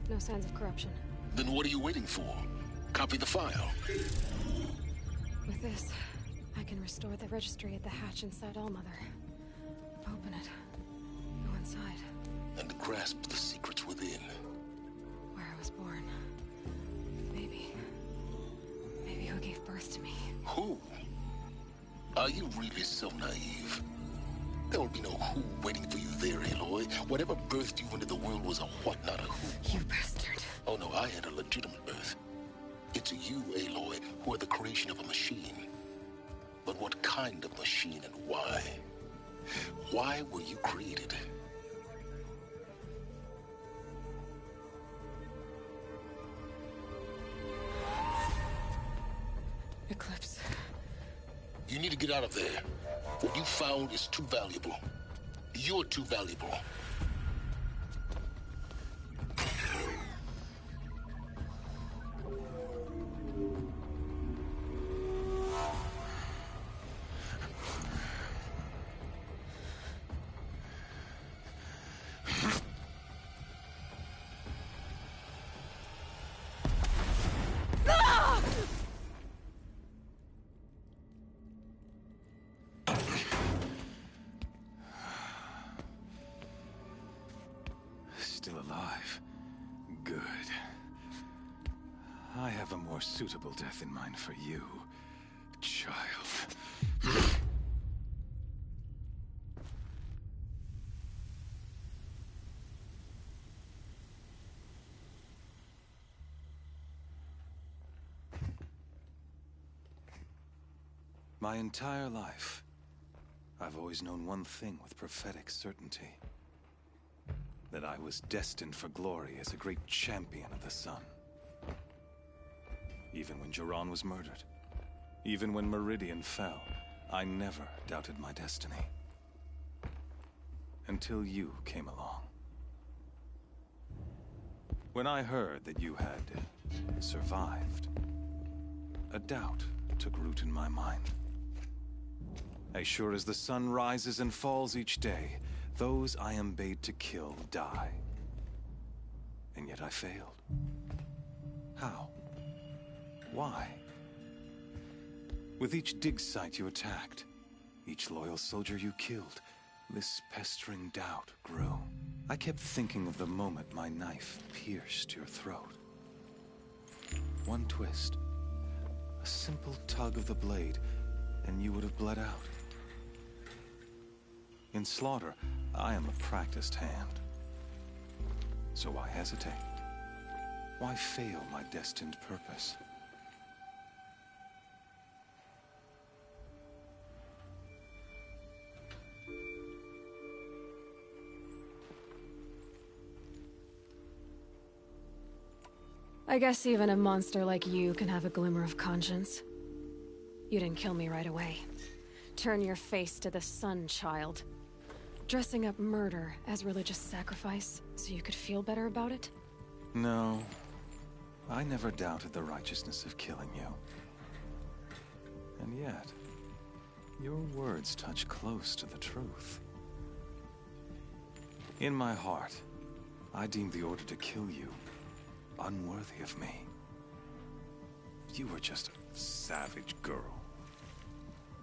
No signs of corruption. Then what are you waiting for? Copy the file. With this, I can restore the registry at the hatch inside Allmother. Open it. Go inside. And grasp the secrets within. Where I was born. Maybe who gave birth to me. Who? Are you really so naive? There will be no who waiting for you there, Aloy. Whatever birthed you into the world was a what, not a who. You bastard. Oh no, I had a legitimate birth. It's you, Aloy, who are the creation of a machine. But what kind of machine and why? Why were you created? Eclipse. You need to get out of there. What you found is too valuable. You're too valuable. Still alive. Good. I have a more suitable death in mind for you, child. My entire life, I've always known one thing with prophetic certainty. That I was destined for glory as a great champion of the sun. Even when Jiran was murdered, even when Meridian fell, I never doubted my destiny. Until you came along. When I heard that you had survived, a doubt took root in my mind. As sure as the sun rises and falls each day, those I am bade to kill die. And yet I failed. How? Why? With each dig site you attacked, each loyal soldier you killed, this pestering doubt grew. I kept thinking of the moment my knife pierced your throat. One twist, a simple tug of the blade, and you would have bled out. In slaughter, I am a practiced hand. So why hesitate? Why fail my destined purpose? I guess even a monster like you can have a glimmer of conscience. You didn't kill me right away. Turn your face to the sun, child. Dressing up murder as religious sacrifice so you could feel better about it? No. I never doubted the righteousness of killing you. And yet, your words touch close to the truth. In my heart, I deemed the order to kill you unworthy of me. You were just a savage girl.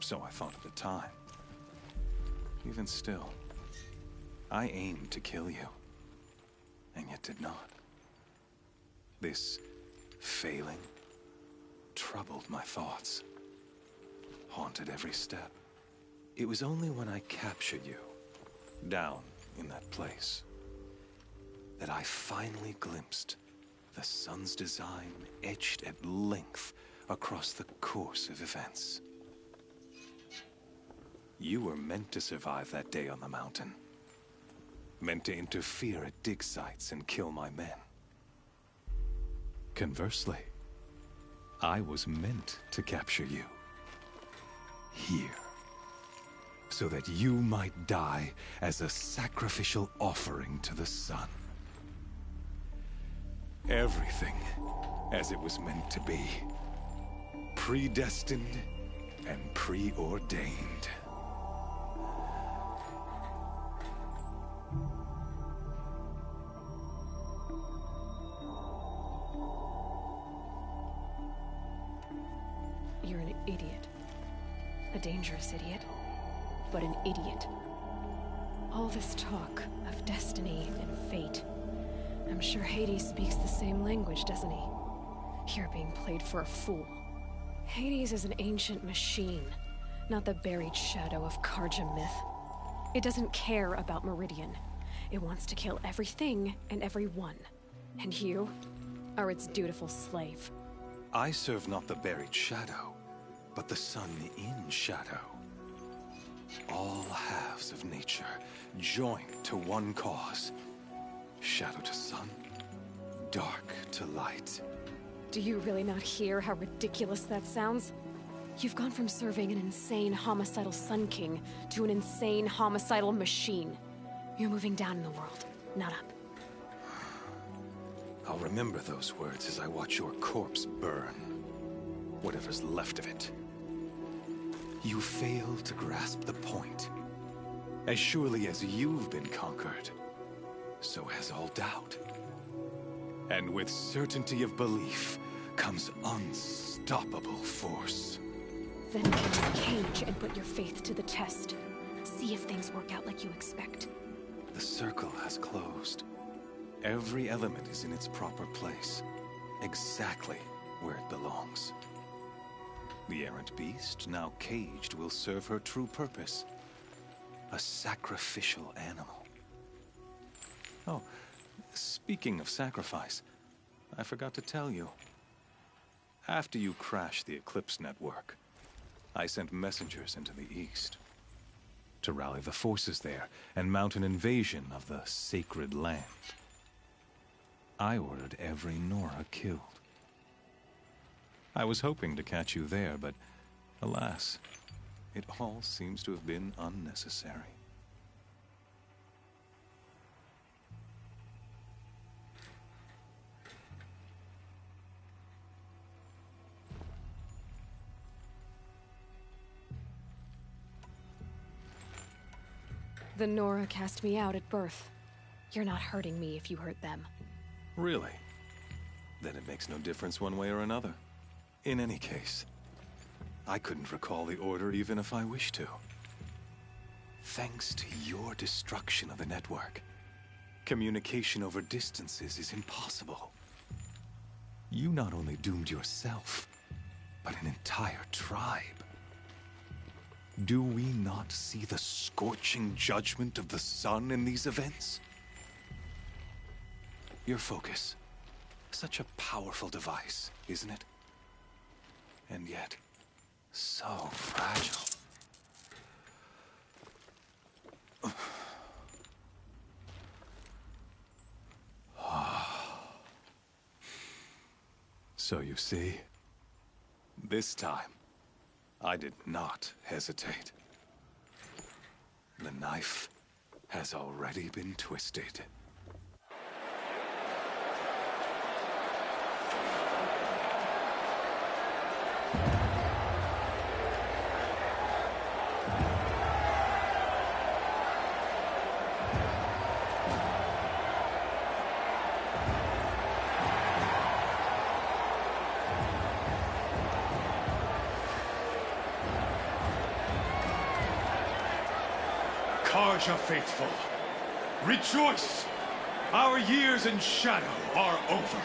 So I thought at the time. Even still, I aimed to kill you, and yet did not. This failing troubled my thoughts, haunted every step. It was only when I captured you, down in that place, that I finally glimpsed the sun's design etched at length across the course of events. You were meant to survive that day on the mountain. Meant to interfere at dig sites and kill my men. Conversely, I was meant to capture you. Here. So that you might die as a sacrificial offering to the sun. Everything as it was meant to be. Predestined and preordained. You're an idiot. A dangerous idiot, but an idiot. All this talk of destiny and fate. I'm sure Hades speaks the same language, doesn't he? You're being played for a fool. Hades is an ancient machine, not the buried shadow of Karja myth. It doesn't care about Meridian. It wants to kill everything and everyone. And you are its dutiful slave. I serve not the buried shadow, but the sun in shadow. All halves of nature joined to one cause. Shadow to sun, dark to light. Do you really not hear how ridiculous that sounds? You've gone from serving an insane homicidal Sun King to an insane homicidal machine. You're moving down in the world, not up. I'll remember those words as I watch your corpse burn. Whatever's left of it. You fail to grasp the point. As surely as you've been conquered, so has all doubt. And with certainty of belief comes unstoppable force. Then get in the cage and put your faith to the test. See if things work out like you expect. The circle has closed. Every element is in its proper place. Exactly where it belongs. The errant beast, now caged, will serve her true purpose. A sacrificial animal. Oh, speaking of sacrifice, I forgot to tell you. After you crashed the Eclipse network, I sent messengers into the east to rally the forces there and mount an invasion of the sacred land. I ordered every Nora killed. I was hoping to catch you there, but alas, it all seems to have been unnecessary. The Nora cast me out at birth. You're not hurting me if you hurt them. Really? Then it makes no difference one way or another. In any case, I couldn't recall the order even if I wished to. Thanks to your destruction of the network, communication over distances is impossible. You not only doomed yourself, but an entire tribe. Do we not see the scorching judgment of the sun in these events? Your focus. Such a powerful device, isn't it? And yet, so fragile. So you see, this time, I did not hesitate. The knife has already been twisted. Karja faithful, rejoice! Our years in shadow are over.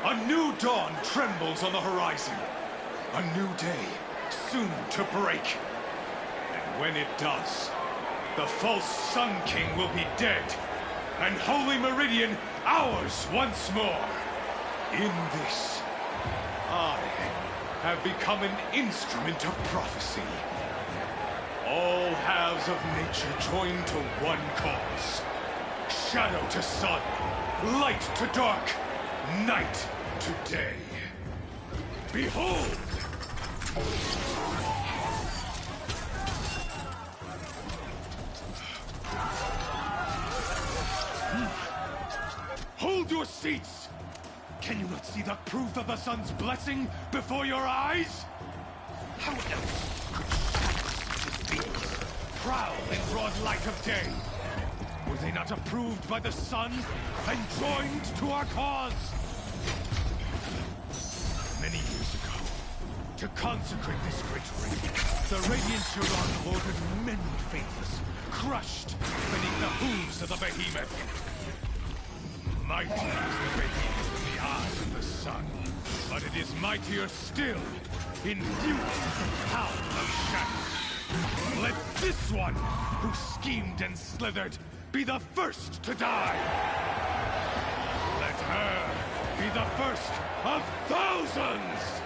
A new dawn trembles on the horizon. A new day soon to break. And when it does, the false Sun King will be dead, and Holy Meridian ours once more. In this, I have become an instrument of prophecy. All halves of nature join to one cause. Shadow to sun, light to dark, night to day. Behold! Hold your seats! Can you not see the proof of the sun's blessing before your eyes? How else could shadows such as these prowl in broad light of day? Were they not approved by the sun and joined to our cause? Many years ago, to consecrate this great ring, the Radiant Turon ordered many faithless, crushed beneath the hooves of the behemoth. Mighty is the behemoth in the eyes of the sun, but it is mightier still, infused with the power of shadow. Let this one, who schemed and slithered, be the first to die! Let her be the first of thousands!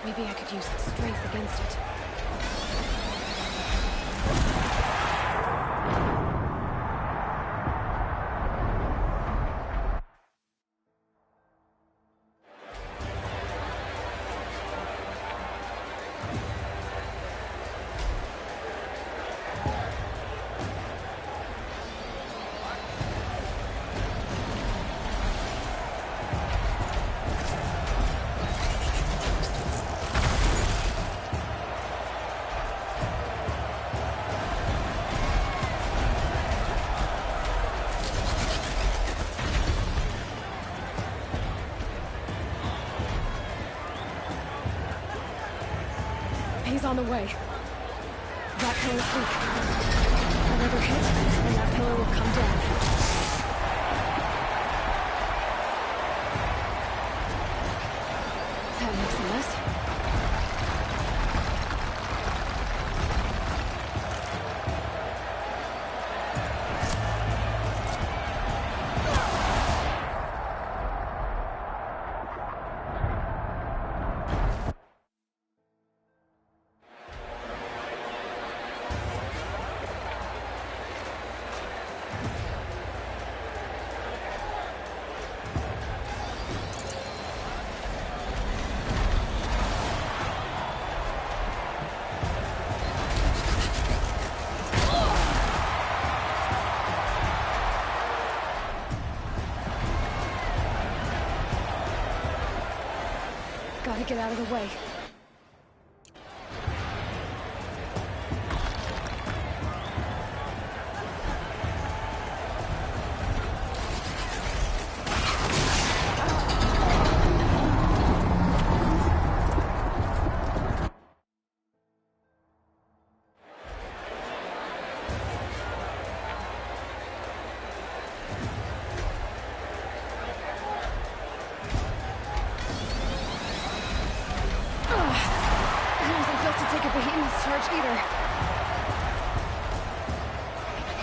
Maybe I could use strength against it. He's on the way. That pillar's weak. Another hit, and that pillar will come down. That makes a mess. Gotta get out of the way.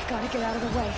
Gotta get out of the way.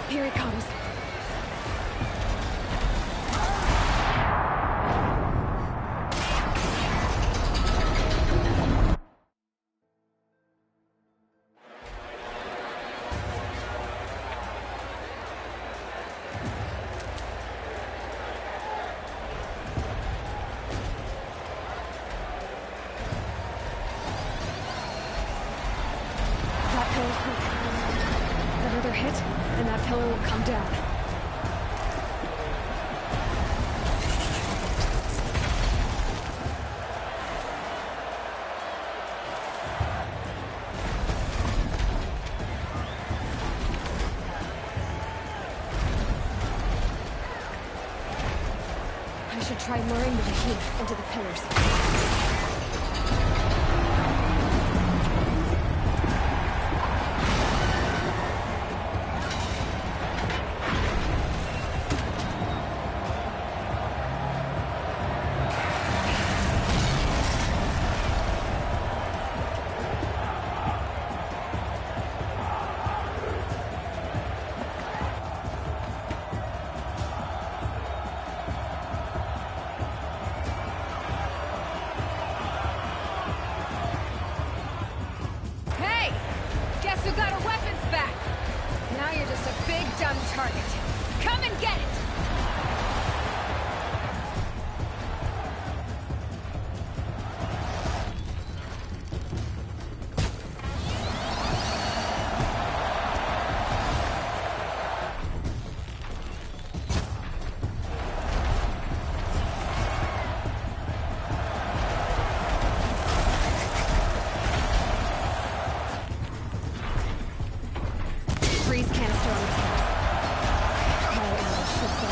Here it comes. Another hit, and that pillar will come down. I should try luring the heat into the pillars. Target. Come and get it! Freeze canister on the top. Should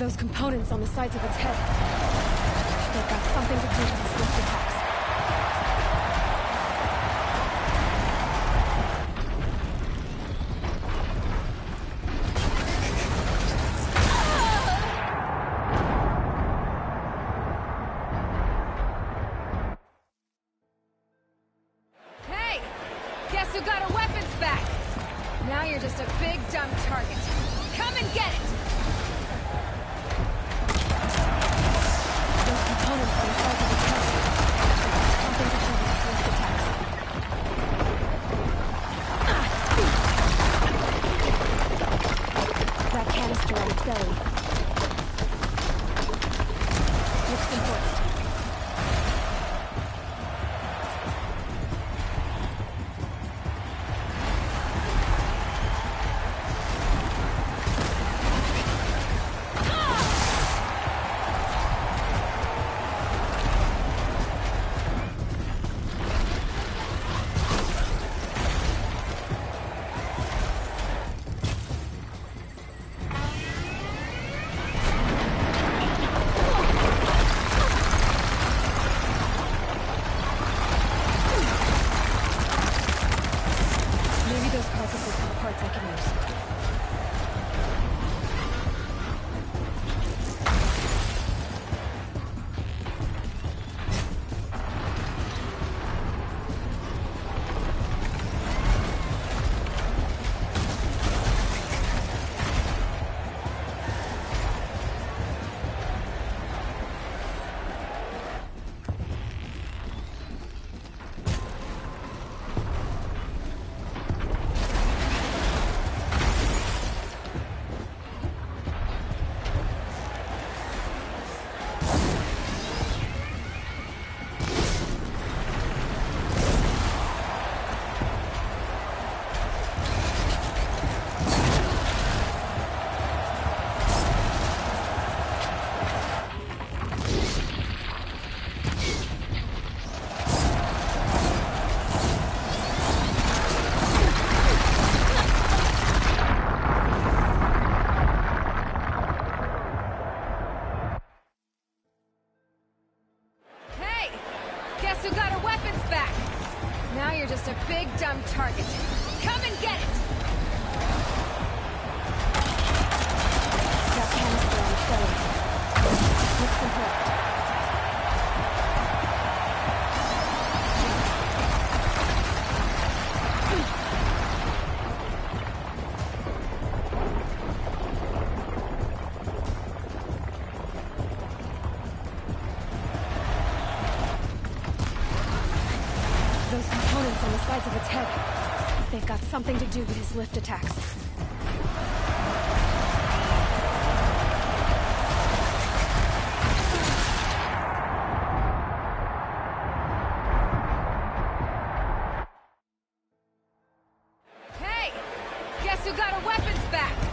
Those components on the sides of its head. They've got something to do with these lift attacks. Hey! Guess who got our weapons back? Now you're just a big, dumb target. Come and get it! Those components on the sides of the head. Something to do with the first attacks. That canister on its belly. Looks important. Guess who got her weapons back? Now you're just a big, dumb target. Come and get it! That canister on its belly. Looks important. Those components on the sides of its head. They've got something to do with his lift attacks. Hey! Guess who got her weapons back?